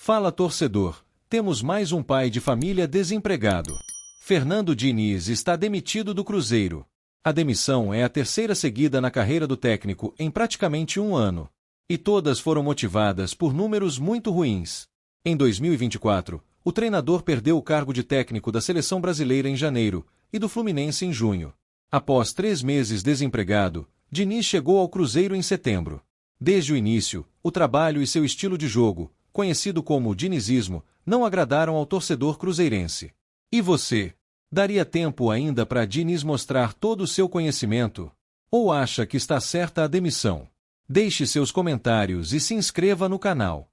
Fala, torcedor. Temos mais um pai de família desempregado. Fernando Diniz está demitido do Cruzeiro. A demissão é a terceira seguida na carreira do técnico em praticamente um ano. E todas foram motivadas por números muito ruins. Em 2024, o treinador perdeu o cargo de técnico da seleção brasileira em janeiro e do Fluminense em junho. Após 3 meses desempregado, Diniz chegou ao Cruzeiro em setembro. Desde o início, o trabalho e seu estilo de jogo, conhecido como dinizismo, não agradaram ao torcedor cruzeirense. E você? Daria tempo ainda para Diniz mostrar todo o seu conhecimento? Ou acha que está certa a demissão? Deixe seus comentários e se inscreva no canal.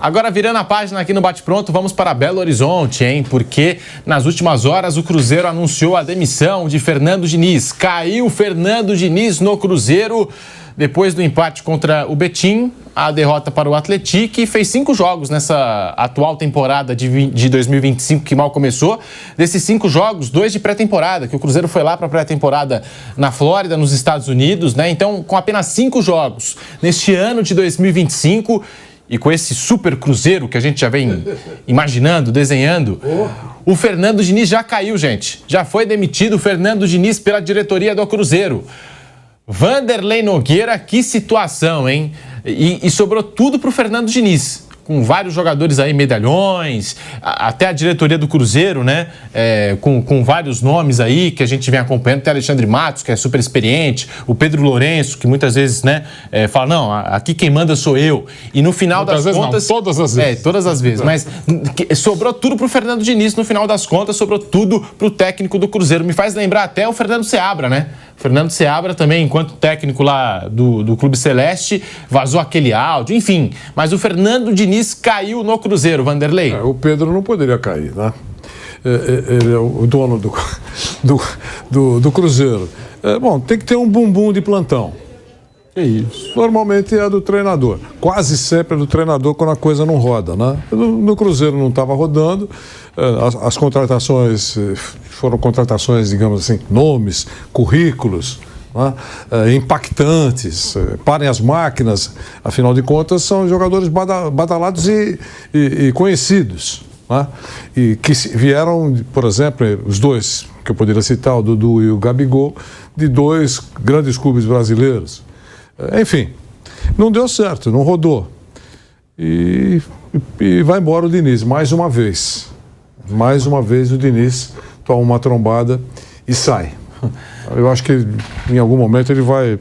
Agora, virando a página aqui no Bate Pronto, vamos para Belo Horizonte, hein? Porque nas últimas horas o Cruzeiro anunciou a demissão de Fernando Diniz. Caiu Fernando Diniz no Cruzeiro depois do empate contra o Betim, a derrota para o Atlético, e fez 5 jogos nessa atual temporada de 2025 que mal começou. Desses 5 jogos, 2 de pré-temporada, que o Cruzeiro foi lá para a pré-temporada na Flórida, nos Estados Unidos, né? Então, com apenas 5 jogos neste ano de 2025... E com esse super Cruzeiro que a gente já vem imaginando, desenhando, o Fernando Diniz já caiu, gente. Já foi demitido o Fernando Diniz pela diretoria do Cruzeiro. Vanderlei Nogueira, que situação, hein? E sobrou tudo pro Fernando Diniz. Com vários jogadores aí, medalhões, até a diretoria do Cruzeiro, né? Com vários nomes aí que a gente vem acompanhando. Tem Alexandre Matos, que é super experiente, o Pedro Lourenço, que muitas vezes, né, fala, não, aqui quem manda sou eu. E no final das contas... Não, todas as vezes. Todas as vezes. Mas sobrou tudo pro Fernando Diniz, no final das contas, sobrou tudo pro técnico do Cruzeiro. Me faz lembrar até o Fernando Seabra, né? Fernando Seabra também, enquanto técnico lá do Clube Celeste, vazou aquele áudio, enfim. Mas o Fernando Diniz caiu no Cruzeiro, Vanderlei. O Pedro não poderia cair, né? Ele é o dono do Cruzeiro. Bom, tem que ter um bumbum de plantão. É isso. Normalmente é do treinador. Quase sempre é do treinador quando a coisa não roda, né? No Cruzeiro não estava rodando. As contratações foram contratações, digamos assim, nomes, currículos, né? Impactantes. Parem as máquinas, afinal de contas, são jogadores badalados e conhecidos, né? E que vieram, por exemplo, os dois que eu poderia citar, o Dudu e o Gabigol, de 2 grandes clubes brasileiros. Enfim, não deu certo, não rodou. E vai embora o Diniz, mais uma vez. Mais uma vez o Diniz toma uma trombada e sai. Eu acho que em algum momento ele vai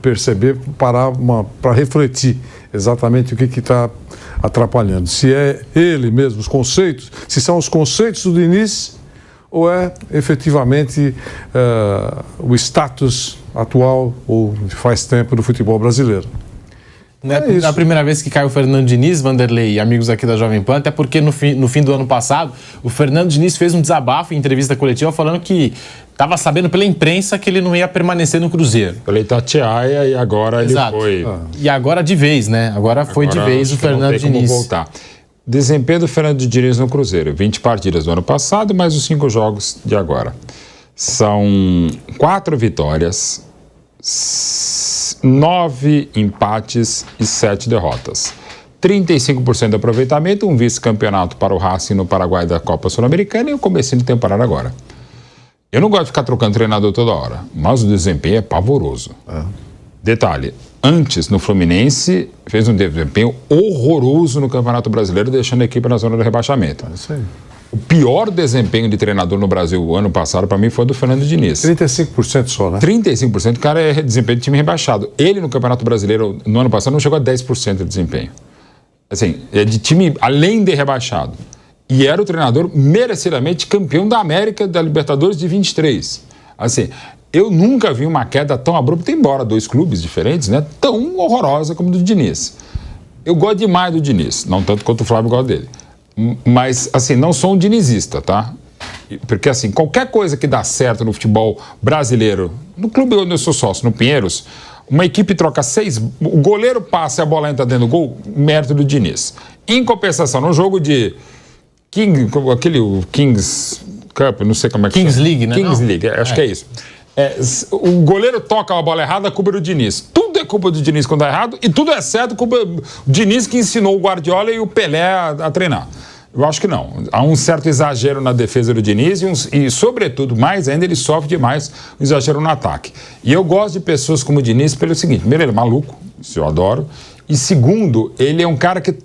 perceber, parar para refletir exatamente o que está atrapalhando. Se é ele mesmo, os conceitos, se são os conceitos do Diniz ou é efetivamente o status atual ou faz tempo do futebol brasileiro. Não é a primeira vez que cai o Fernando Diniz, Vanderlei e amigos aqui da Jovem Pan, até porque no fim do ano passado, o Fernando Diniz fez um desabafo em entrevista coletiva falando que estava sabendo pela imprensa que ele não ia permanecer no Cruzeiro. Pela Itatiaia e agora Exato. Ele foi... E agora de vez, né? Agora foi de vez o Fernando Diniz. Como voltar. Desempenho do Fernando Diniz no Cruzeiro. 20 partidas do ano passado, mais os 5 jogos de agora. São 4 vitórias, 9 empates e 7 derrotas. 35% de aproveitamento, um vice-campeonato para o Racing no Paraguai da Copa Sul-Americana e o comecinho de temporada agora. Eu não gosto de ficar trocando treinador toda hora, mas o desempenho é pavoroso. Detalhe, antes no Fluminense fez um desempenho horroroso no Campeonato Brasileiro, deixando a equipe na zona do rebaixamento. É isso aí. O pior desempenho de treinador no Brasil o ano passado, para mim, foi do Fernando Diniz. 35% só, né? 35%, o cara é desempenho de time rebaixado. Ele, no Campeonato Brasileiro, no ano passado, não chegou a 10% de desempenho. Assim, é de time além de rebaixado. E era o treinador merecidamente campeão da América, da Libertadores de 23. Assim, eu nunca vi uma queda tão abrupta, embora 2 clubes diferentes, né? Tão horrorosa como do Diniz. Eu gosto demais do Diniz, não tanto quanto o Flávio gosta dele. Mas, assim, não sou um dinizista, tá? Porque, assim, qualquer coisa que dá certo no futebol brasileiro, no clube onde eu sou sócio, no Pinheiros, uma equipe troca 6, o goleiro passa e a bola entra dentro do gol, mérito do Diniz. Em compensação, no jogo de Kings Cup, não sei como é que Kings chama. League, né? Kings League, acho que é isso. O goleiro toca a bola errada, a culpa é do Diniz. Tudo é culpa do Diniz quando dá errado e tudo é certo, culpa do Diniz que ensinou o Guardiola e o Pelé a treinar. Eu acho que não. Há um certo exagero na defesa do Diniz e, sobretudo, mais ainda, ele sofre demais um exagero no ataque. E eu gosto de pessoas como o Diniz pelo seguinte: primeiro, ele é maluco, isso eu adoro, e segundo, ele é um cara que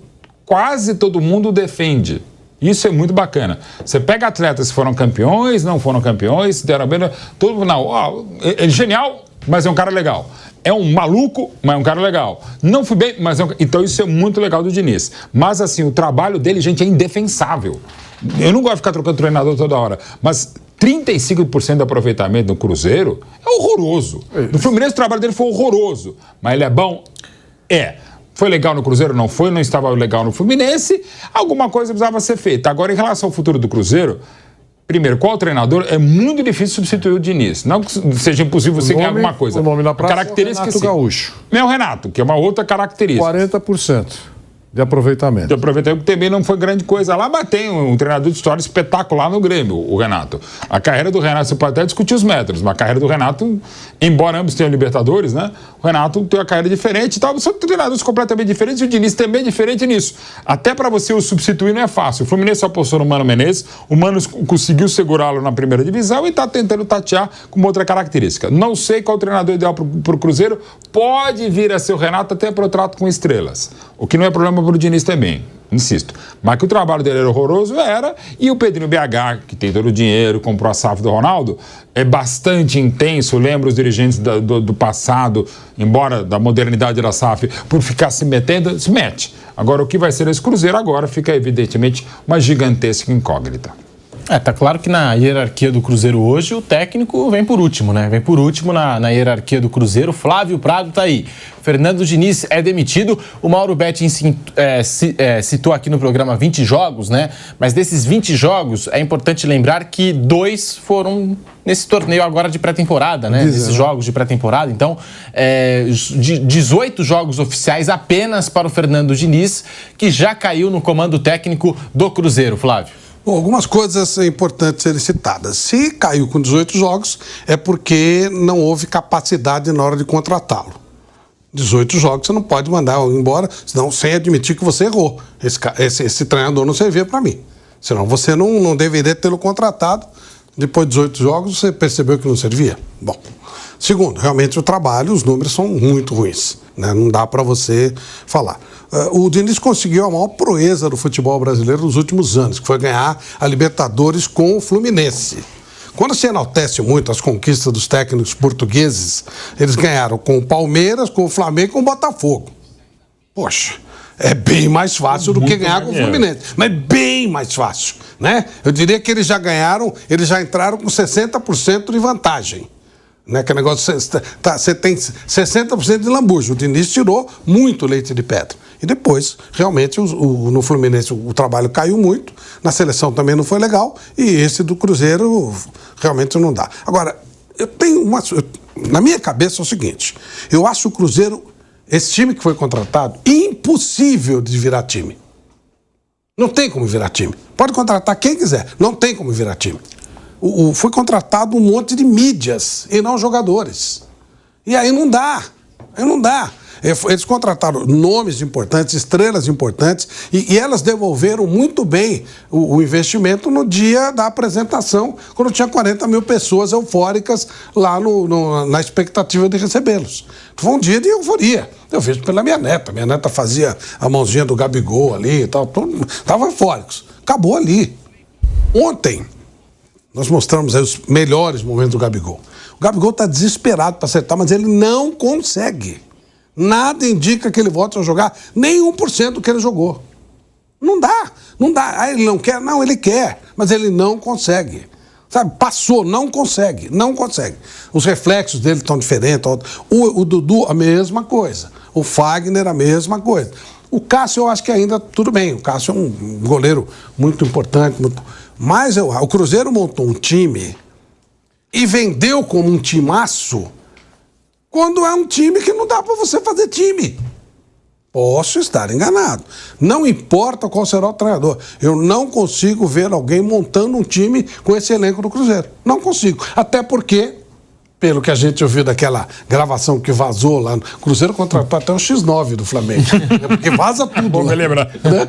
quase todo mundo defende. Isso é muito bacana. Você pega atletas que foram campeões, não foram campeões, deram bem, todo mundo, não, é genial, mas é um cara legal. É um maluco, mas é um cara legal. Não fui bem, mas é um... Então isso é muito legal do Diniz. Mas assim, o trabalho dele, gente, é indefensável. Eu não gosto de ficar trocando treinador toda hora, mas 35% de aproveitamento no Cruzeiro é horroroso. No Fluminense o trabalho dele foi horroroso. Mas ele é bom? É. Foi legal no Cruzeiro? Não foi. Não estava legal no Fluminense. Alguma coisa precisava ser feita. Agora, em relação ao futuro do Cruzeiro, primeiro, qual treinador? É muito difícil substituir o Diniz. Não que seja impossível você ganhar alguma coisa. O nome na praça característica, é Renato Gaúcho. É o Renato, que é uma outra característica. 40% de aproveitamento. De aproveitamento, que também não foi grande coisa lá, mas tem um treinador de história espetacular no Grêmio, o Renato. A carreira do Renato, você pode até discutir os métodos, mas a carreira do Renato, embora ambos tenham Libertadores, né? O Renato tem uma carreira diferente e tal, são treinadores completamente diferentes e o Diniz também é diferente nisso. Até para você o substituir não é fácil. O Fluminense apostou no Mano Menezes, o Mano conseguiu segurá-lo na primeira divisão e está tentando tatear com uma outra característica. Não sei qual o treinador ideal para o Cruzeiro, pode vir a ser o Renato até para o trato com estrelas, o que não é problema para o Diniz também, insisto. Mas que o trabalho dele era horroroso, era, e o Pedrinho BH, que tem todo o dinheiro, comprou a SAF do Ronaldo, é bastante intenso, lembra os dirigentes do passado, embora da modernidade da SAF, por ficar se metendo, se mete. Agora, o que vai ser esse Cruzeiro agora fica, evidentemente, uma gigantesca incógnita. Tá claro que na hierarquia do Cruzeiro hoje o técnico vem por último, né? Vem por último na hierarquia do Cruzeiro. Flávio Prado tá aí. Fernando Diniz é demitido. O Mauro Betting citou aqui no programa 20 jogos, né? Mas desses 20 jogos, é importante lembrar que 2 foram nesse torneio agora de pré-temporada, né? Nesses jogos de pré-temporada. Então, 18 jogos oficiais apenas para o Fernando Diniz, que já caiu no comando técnico do Cruzeiro. Flávio. Bom, algumas coisas importantes serem citadas. Se caiu com 18 jogos, é porque não houve capacidade na hora de contratá-lo. 18 jogos você não pode mandar embora, senão sem admitir que você errou. Esse treinador não servia para mim. Senão você não deveria tê-lo contratado. Depois de 18 jogos você percebeu que não servia. Bom, segundo, realmente o trabalho, os números são muito ruins, né? Não dá para você falar. O Diniz conseguiu a maior proeza do futebol brasileiro nos últimos anos, que foi ganhar a Libertadores com o Fluminense. Quando se enaltece muito as conquistas dos técnicos portugueses, eles ganharam com o Palmeiras, com o Flamengo e com o Botafogo. Poxa, é bem mais fácil do que ganhar com o Fluminense, mas bem mais fácil, né? Eu diria que eles já ganharam, eles já entraram com 60% de vantagem. Né, que negócio, você tem 60% de lambuja. O Diniz tirou muito leite de pedra. E depois, realmente, no Fluminense o trabalho caiu muito, na seleção também não foi legal, e esse do Cruzeiro realmente não dá. Agora, eu tenho na minha cabeça é o seguinte: eu acho o Cruzeiro, esse time que foi contratado, impossível de virar time. Não tem como virar time. Pode contratar quem quiser, não tem como virar time. Foi contratado um monte de mídias e não jogadores. E aí não dá. Eles contrataram nomes importantes, estrelas importantes, e elas devolveram muito bem o investimento no dia da apresentação, quando tinha 40 mil pessoas eufóricas lá na expectativa de recebê-los. Foi um dia de euforia. Eu vejo pela minha neta. Minha neta fazia a mãozinha do Gabigol ali e tal. Estavam eufóricos. Acabou ali. Ontem nós mostramos aí os melhores momentos do Gabigol. O Gabigol está desesperado para acertar, mas ele não consegue. Nada indica que ele volte a jogar nem 1% do que ele jogou. Não dá. Ah, ele não quer? Não, ele quer, mas ele não consegue. Sabe, passou, não consegue. Os reflexos dele estão diferentes. O Dudu, a mesma coisa. O Fagner, a mesma coisa. O Cássio, eu acho que ainda tudo bem. O Cássio é um goleiro muito importante, mas o Cruzeiro montou um time e vendeu como um timaço quando é um time que não dá para você fazer time. Posso estar enganado. Não importa qual será o treinador. Eu não consigo ver alguém montando um time com esse elenco do Cruzeiro. Não consigo. Até porque Pelo que a gente ouviu daquela gravação que vazou lá, o Cruzeiro contratou até um X9 do Flamengo. Porque vaza tudo. Bom, lá, lembrar. né?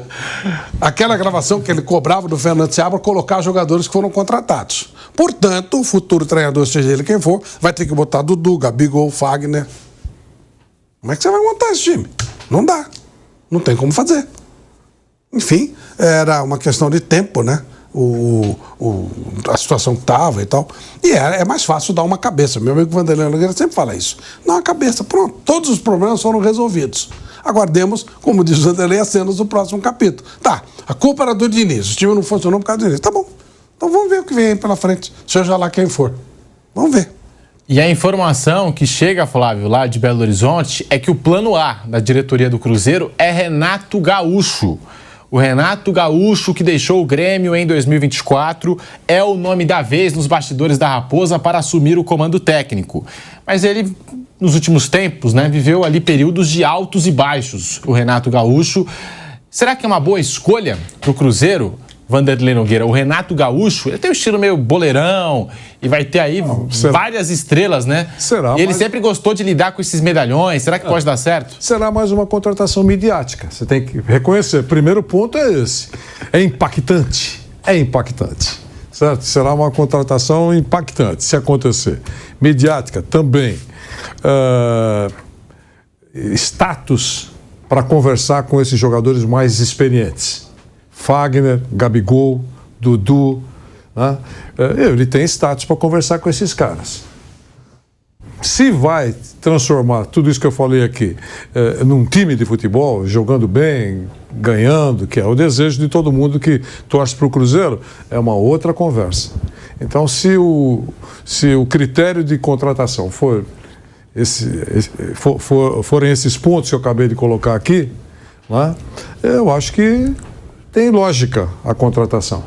Aquela gravação que ele cobrava do Fernando Seabra colocar jogadores que foram contratados. Portanto, o futuro treinador, seja ele quem for, vai ter que botar Dudu, Gabigol, Fagner. Como é que você vai montar esse time? Não dá. Não tem como fazer. Enfim, era uma questão de tempo, né? A situação que estava e tal. E é mais fácil dar uma cabeça. Meu amigo Vanderlei Nogueira sempre fala isso. Dá uma cabeça, pronto. Todos os problemas foram resolvidos. Aguardemos, como diz o Vanderlei, as cenas do próximo capítulo. Tá, a culpa era do Diniz. O time não funcionou por causa do Diniz. Tá bom. Então vamos ver o que vem aí pela frente, seja lá quem for. Vamos ver. E a informação que chega, Flávio, lá de Belo Horizonte, é que o plano A da diretoria do Cruzeiro é Renato Gaúcho. O Renato Gaúcho, que deixou o Grêmio em 2024, é o nome da vez nos bastidores da Raposa para assumir o comando técnico. Mas ele, nos últimos tempos, né, viveu ali períodos de altos e baixos, o Renato Gaúcho. Será que é uma boa escolha para o Cruzeiro, Vanderlei Nogueira? O Renato Gaúcho, ele tem um estilo meio boleirão e vai ter aí várias estrelas, né? Será? E ele sempre gostou de lidar com esses medalhões. Será que pode dar certo? Será mais uma contratação midiática. Você tem que reconhecer. Primeiro ponto é esse. É impactante. É impactante. Certo? Será uma contratação impactante, se acontecer. Midiática também. Status para conversar com esses jogadores mais experientes. Fagner, Gabigol, Dudu, né? Ele tem status para conversar com esses caras. Se vai transformar tudo isso que eu falei aqui num time de futebol, jogando bem, ganhando, que é o desejo de todo mundo que torce para o Cruzeiro, é uma outra conversa. Então, se o critério de contratação forem esses pontos que eu acabei de colocar aqui, né, eu acho que tem lógica a contratação.